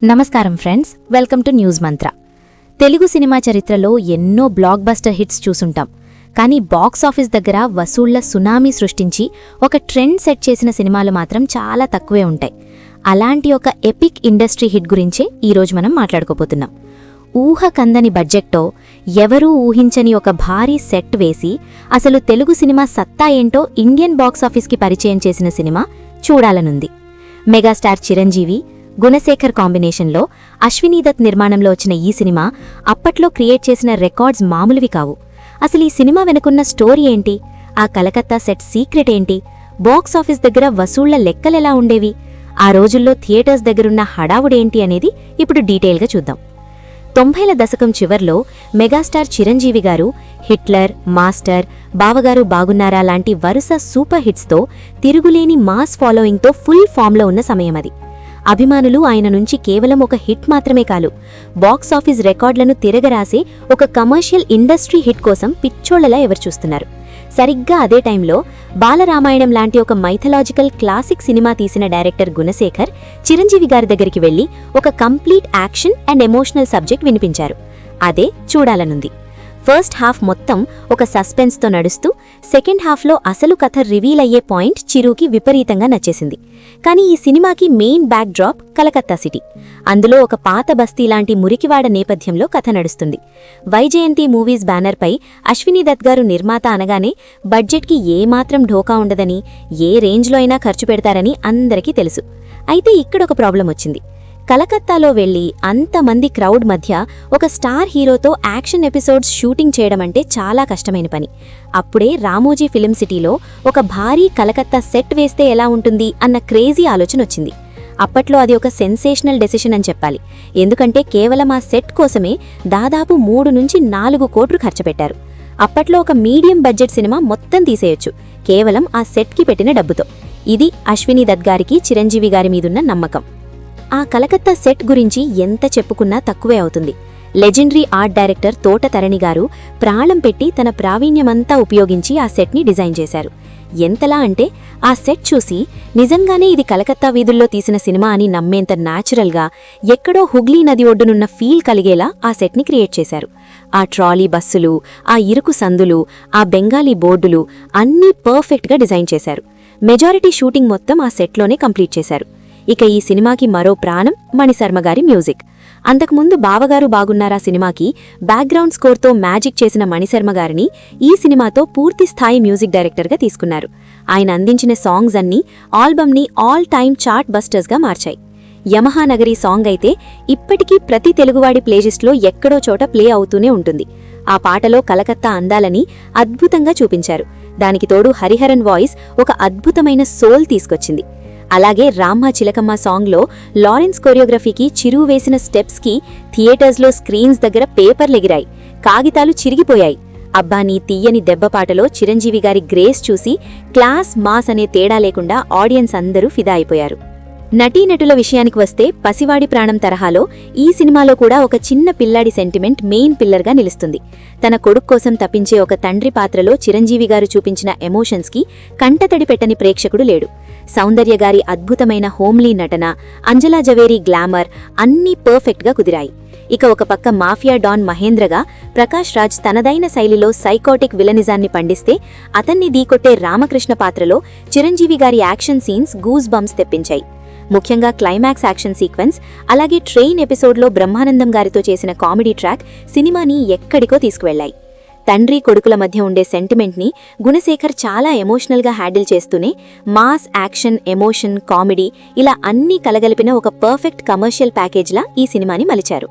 నమస్కారం friends, welcome to news Mantra. Telugu cinema చరిత్రలో ఎన్నో బ్లాక్ బస్టర్ హిట్స్ చూసుంటాం. కానీ బాక్స్ ఆఫీస్ దగ్గర వసూళ్ల సునామీ సృష్టించి ఒక ట్రెండ్ సెట్ చేసిన సినిమాలు మాత్రం చాలా తక్కువే ఉంటాయి. అలాంటి ఒక ఎపిక్ ఇండస్ట్రీ హిట్ గురించే ఈరోజు మనం మాట్లాడుకోబోతున్నాం. ఊహ కందని బడ్జెట్తో ఎవరూ ఊహించని ఒక భారీ సెట్ వేసి అసలు తెలుగు సినిమా సత్తా ఏంటో ఇండియన్ బాక్స్ ఆఫీస్కి పరిచయం చేసిన సినిమా చూడాలనుంది. మెగాస్టార్ చిరంజీవి, గుణశేఖర్ కాంబినేషన్లో అశ్వినీదత్ నిర్మాణంలో వచ్చిన ఈ సినిమా అప్పట్లో క్రియేట్ చేసిన రికార్డ్స్ మామూలువి కావు. అసలు ఈ సినిమా వెనుకున్న స్టోరీ ఏంటి, ఆ కలకత్తా సెట్ సీక్రెట్ ఏంటి, బాక్స్ ఆఫీస్ దగ్గర వసూళ్ల లెక్కలెలా ఉండేవి, ఆ రోజుల్లో థియేటర్స్ దగ్గరున్న హడావుడేంటి అనేది ఇప్పుడు డీటెయిల్గా చూద్దాం. 90ల దశకం చివర్లో మెగాస్టార్ చిరంజీవి గారు హిట్లర్, మాస్టర్, బావగారు బాగున్నారా లాంటి వరుస సూపర్ హిట్స్తో తిరుగులేని మాస్ ఫాలోయింగ్తో ఫుల్ ఫామ్లో ఉన్న సమయమది. అభిమానులు ఆయన నుంచి కేవలం ఒక హిట్ మాత్రమే కాదు, బాక్స్ ఆఫీస్ రికార్డులను తిరగరాసే ఒక కమర్షియల్ ఇండస్ట్రీ హిట్ కోసం పిచ్చోళ్లలా ఎవరుచూస్తున్నారు. సరిగ్గా అదే టైంలో బాలరామాయణం లాంటి ఒక మైథలాజికల్ క్లాసిక్ సినిమా తీసిన డైరెక్టర్ గుణశేఖర్ చిరంజీవి గారి దగ్గరికి వెళ్లి ఒక complete action and emotional subject వినిపించారు. అదే చూడాలనుంది. ఫస్ట్ హాఫ్ మొత్తం ఒక సస్పెన్స్తో నడుస్తూ సెకండ్ హాఫ్లో అసలు కథ రివీల్ అయ్యే పాయింట్ చిరుకి విపరీతంగా నచ్చేసింది. కానీ ఈ సినిమాకి main back drop Calcutta city. అందులో ఒక పాత బస్తీ లాంటి మురికివాడ నేపథ్యంలో కథ నడుస్తుంది. వైజయంతి మూవీస్ బ్యానర్పై అశ్వినీదత్ గారు నిర్మాత అనగానే బడ్జెట్కి ఏమాత్రం ఢోకా ఉండదని, ఏ రేంజ్లో అయినా ఖర్చు పెడతారని అందరికీ తెలుసు. అయితే ఇక్కడొక ప్రాబ్లం వచ్చింది. కలకత్తాలో వెళ్లి అంతమంది క్రౌడ్ మధ్య ఒక స్టార్ హీరోతో యాక్షన్ ఎపిసోడ్స్ షూటింగ్ చేయడమంటే చాలా కష్టమైన పని. అప్పుడే రామోజీ ఫిలిం సిటీలో ఒక భారీ కలకత్తా సెట్ వేస్తే ఎలా ఉంటుంది అన్న క్రేజీ ఆలోచన వచ్చింది. అప్పట్లో అది ఒక సెన్సేషనల్ డెసిషన్ అని చెప్పాలి. ఎందుకంటే కేవలం ఆ సెట్ కోసమే దాదాపు 3 నుంచి 4 కోట్లు ఖర్చు పెట్టారు. అప్పట్లో ఒక మీడియం బడ్జెట్ సినిమా మొత్తం తీసేయొచ్చు కేవలం ఆ సెట్కి పెట్టిన డబ్బుతో. ఇది అశ్వినీదత్ గారికి చిరంజీవి గారి మీదున్న నమ్మకం. ఆ కలకత్తా సెట్ గురించి ఎంత చెప్పుకున్నా తక్కువే అవుతుంది. లెజెండరీ ఆర్ట్ డైరెక్టర్ తోట తరణి గారు ప్రాణం పెట్టి తన ప్రావీణ్యమంతా ఉపయోగించి ఆ సెట్ని డిజైన్ చేశారు. ఎంతలా అంటే ఆ సెట్ చూసి నిజంగానే ఇది కలకత్తా వీధుల్లో తీసిన సినిమా అని నమ్మేంత న్యాచురల్గా, ఎక్కడో హుగ్లీ నది ఒడ్డునున్న ఫీల్ కలిగేలా ఆ సెట్ని క్రియేట్ చేశారు. ఆ ట్రాలీ బస్సులు, ఆ ఇరుకు సందులు, ఆ బెంగాలీ బోర్డులు అన్నీ పర్ఫెక్ట్గా డిజైన్ చేశారు. మెజారిటీ షూటింగ్ మొత్తం ఆ సెట్లోనే కంప్లీట్ చేశారు. ఇక ఈ సినిమాకి మరో ప్రాణం మణిశర్మ గారి మ్యూజిక్. అంతకుముందు బావగారు బాగున్నారా సినిమాకి బ్యాక్గ్రౌండ్ స్కోర్తో మ్యాజిక్ చేసిన మణిశర్మ గారిని ఈ సినిమాతో పూర్తి స్థాయి మ్యూజిక్ డైరెక్టర్గా తీసుకున్నారు. ఆయన అందించిన సాంగ్స్ అన్నీ ఆల్బమ్ని ఆల్ టైమ్ చార్ట్ బస్టర్స్గా మార్చాయి. యమహానగరి సాంగ్ అయితే ఇప్పటికీ ప్రతి తెలుగువాడి ప్లేలిస్ట్లో ఎక్కడో చోట ప్లే అవుతూనే ఉంటుంది. ఆ పాటలో కలకత్తా అందాలని అద్భుతంగా చూపించారు. దానికి తోడు హరిహరన్ వాయిస్ ఒక అద్భుతమైన సోల్ తీసుకొచ్చింది. అలాగే రామ్మ చిలకమ్మ సాంగ్లో లారెన్స్ కొరియోగ్రఫీకి చిరు వేసిన స్టెప్స్కి థియేటర్స్లో స్క్రీన్స్ దగ్గర పేపర్లెగిరాయి, కాగితాలు చిరిగిపోయాయి. అబ్బా నీ తీయని దెబ్బపాటలో చిరంజీవి గారి గ్రేస్ చూసి క్లాస్ మాస్ అనే తేడా లేకుండా ఆడియన్స్ అందరూ ఫిదా అయిపోయారు. నటీనటుల విషయానికి వస్తే పసివాడి ప్రాణం తరహాలో ఈ సినిమాలో కూడా ఒక చిన్న పిల్లాడి సెంటిమెంట్ మెయిన్ పిల్లర్గా నిలుస్తుంది. తన కొడుకు కోసం తప్పించే ఒక తండ్రి పాత్రలో చిరంజీవి గారు చూపించిన ఎమోషన్స్కి కంటతడి పెట్టని ప్రేక్షకుడు లేడు. సౌందర్య గారి అద్భుతమైన హోమ్లీ నటన, అంజలా జవేరి గ్లామర్ అన్నీ పర్ఫెక్ట్గా కుదిరాయి. ఇక ఒక పక్క మాఫియా డాన్ మహేంద్రగా ప్రకాష్ రాజ్ తనదైన శైలిలో సైకోటిక్ విలనిజాన్ని పండిస్తే, అతన్ని దీకొట్టే రామకృష్ణ పాత్రలో చిరంజీవి గారి యాక్షన్ సీన్స్ గూస్ బంప్స్ తెప్పించాయి. ముఖ్యంగా క్లైమాక్స్ యాక్షన్ సీక్వెన్స్, అలాగే ట్రైన్ ఎపిసోడ్లో బ్రహ్మానందం గారితో చేసిన కామెడీ ట్రాక్ సినిమాని ఎక్కడికో తీసుకువెళ్లాయి. తండ్రి కొడుకుల మధ్య ఉండే సెంటిమెంట్ని గుణశేఖర్ చాలా ఎమోషనల్గా హ్యాండిల్ చేస్తూనే మాస్, యాక్షన్, ఎమోషన్, కామెడీ ఇలా అన్నీ కలగలిపిన ఒక పర్ఫెక్ట్ కమర్షియల్ ప్యాకేజ్లా ఈ సినిమాని మలిచారు.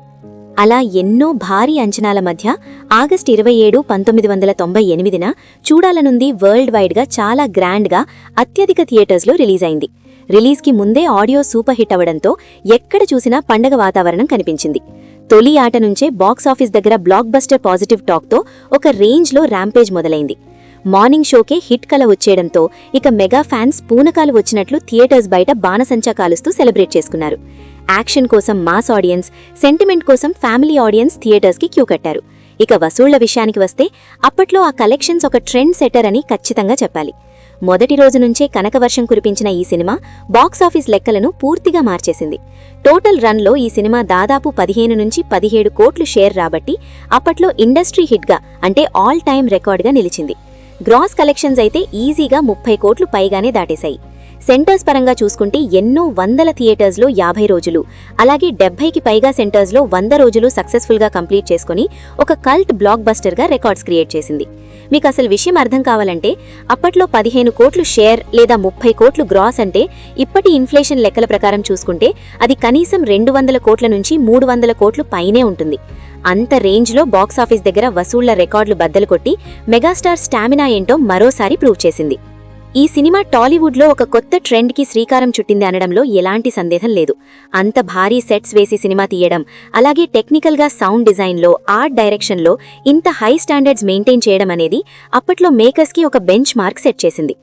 అలా ఎన్నో భారీ అంచనాల మధ్య ఆగస్టు 27, 1998న చూడాలనుంది వరల్డ్ వైడ్గా చాలా గ్రాండ్గా అత్యధిక థియేటర్స్లో రిలీజ్ అయింది. రిలీజ్కి ముందే ఆడియో సూపర్ హిట్ అవడంతో ఎక్కడ చూసినా పండగ వాతావరణం కనిపించింది. తొలి ఆట నుంచే బాక్సాఫీస్ దగ్గర బ్లాక్ బస్టర్ పాజిటివ్ టాక్తో ఒక రేంజ్లో ర్యాంపేజ్ మొదలైంది. మార్నింగ్ షోకే హిట్ కల వచ్చేయడంతో ఇక మెగా ఫ్యాన్స్ పూనకాలు వచ్చినట్లు థియేటర్స్ బయట బాణసంచా కాలుస్తూ సెలబ్రేట్ చేసుకున్నారు. యాక్షన్ కోసం మాస్ ఆడియన్స్, సెంటిమెంట్ కోసం ఫ్యామిలీ ఆడియన్స్ థియేటర్స్కి క్యూ కట్టారు. ఇక వసూళ్ల విషయానికి వస్తే అప్పట్లో ఆ కలెక్షన్స్ ఒక ట్రెండ్ సెటర్ అని ఖచ్చితంగా చెప్పాలి. మొదటి రోజు నుంచే కనకవర్షం కురిపించిన ఈ సినిమా బాక్సాఫీస్ లెక్కలను పూర్తిగా మార్చేసింది. టోటల్ రన్లో ఈ సినిమా దాదాపు 15 నుంచి 17 కోట్లు షేర్ రాబట్టి అప్పట్లో ఇండస్ట్రీ హిట్గా అంటే ఆల్ టైమ్ రికార్డ్గా నిలిచింది. గ్రాస్ కలెక్షన్స్ అయితే ఈజీగా 30 కోట్లు పైగానే దాటేశాయి. సెంటర్స్ పరంగా చూసుకుంటే ఎన్నో వందల థియేటర్స్లో 50 రోజులు, అలాగే 70కి పైగా సెంటర్స్లో 100 రోజులు సక్సెస్ఫుల్గా కంప్లీట్ చేసుకుని ఒక కల్ట్ బ్లాక్ బస్టర్గా రికార్డ్స్ క్రియేట్ చేసింది. మీకు అసలు విషయం అర్థం కావాలంటే అప్పట్లో 15 కోట్లు షేర్ లేదా 30 కోట్లు గ్రాస్ అంటే ఇప్పటి ఇన్ఫ్లేషన్ లెక్కల ప్రకారం చూసుకుంటే అది కనీసం 200 కోట్ల నుంచి 300 కోట్లు పైనే ఉంటుంది. అంత రేంజ్లో బాక్సాఫీస్ దగ్గర వసూళ్ల రికార్డులు బద్దలు కొట్టి మెగాస్టార్ స్టామినా ఏంటో మరోసారి ప్రూవ్ చేసింది. ఈ సినిమా టాలీవుడ్లో ఒక కొత్త ట్రెండ్కి శ్రీకారం చుట్టింది అనడంలో ఎలాంటి సందేహం లేదు. అంత భారీ సెట్స్ వేసి సినిమా తీయడం, అలాగే టెక్నికల్గా సౌండ్ డిజైన్లో, ఆర్ట్ డైరెక్షన్లో ఇంత హై స్టాండర్డ్స్ మెయింటైన్ చేయడం అనేది అప్పట్లో మేకర్స్కి ఒక బెంచ్ మార్క్ సెట్ చేసింది.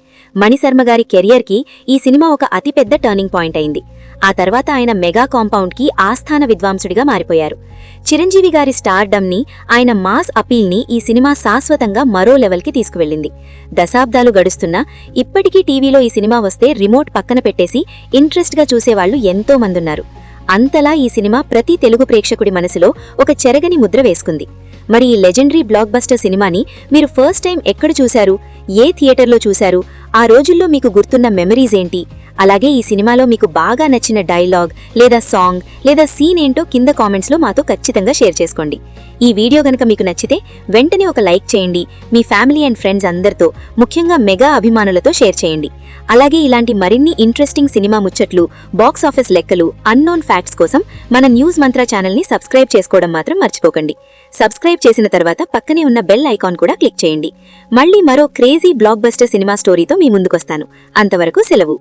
మణిశర్మ గారి కెరియర్కి ఈ సినిమా ఒక అతిపెద్ద టర్నింగ్ పాయింట్ అయింది. ఆ తర్వాత ఆయన మెగా కాంపౌండ్కి ఆస్థాన విద్వాంసుడిగా మారిపోయారు. చిరంజీవి గారి స్టార్డమ్ని, ఆయన మాస్ అపీల్ని ఈ సినిమా శాశ్వతంగా మరో లెవెల్కి తీసుకువెళ్ళింది. దశాబ్దాలు గడుస్తున్నా ఇప్పటికీ టీవీలో ఈ సినిమా వస్తే రిమోట్ పక్కన పెట్టేసి ఇంట్రెస్ట్గా చూసేవాళ్లు ఎంతో మందున్నారు. అంతలా ఈ సినిమా ప్రతి తెలుగు ప్రేక్షకుడి మనసులో ఒక చెరగని ముద్ర వేసుకుంది. మరి ఈ లెజెండరీ బ్లాక్ బస్టర్ సినిమాని మీరు ఫస్ట్ టైం ఎక్కడ చూశారు, ఏ థియేటర్లో చూశారు, ఆ రోజుల్లో మీకు గుర్తున్న మెమరీస్ ఏంటి, అలాగే ఈ సినిమాలో మీకు బాగా నచ్చిన డైలాగ్ లేదా సాంగ్ లేదా సీన్ ఏంటో కింద కామెంట్స్లో మాతో ఖచ్చితంగా షేర్ చేసుకోండి. ఈ వీడియో గనక మీకు నచ్చితే వెంటనే ఒక లైక్ చేయండి. మీ ఫ్యామిలీ అండ్ ఫ్రెండ్స్ అందరితో, ముఖ్యంగా మెగా అభిమానులతో షేర్ చేయండి. అలాగే ఇలాంటి మరిన్ని ఇంట్రెస్టింగ్ సినిమా ముచ్చట్లు, బాక్స్ ఆఫీస్ లెక్కలు, అన్నోన్ ఫ్యాక్ట్స్ కోసం మన న్యూస్ మంత్ర ఛానల్ని సబ్స్క్రైబ్ చేసుకోవడం మాత్రం మర్చిపోకండి. సబ్స్క్రైబ్ చేసిన తర్వాత పక్కనే ఉన్న బెల్ ఐకాన్ కూడా క్లిక్ చేయండి. మళ్ళీ మరో క్రేజీ బ్లాక్ బస్టర్ సినిమా స్టోరీతో మీ ముందుకొస్తాను. అంతవరకు సెలవు.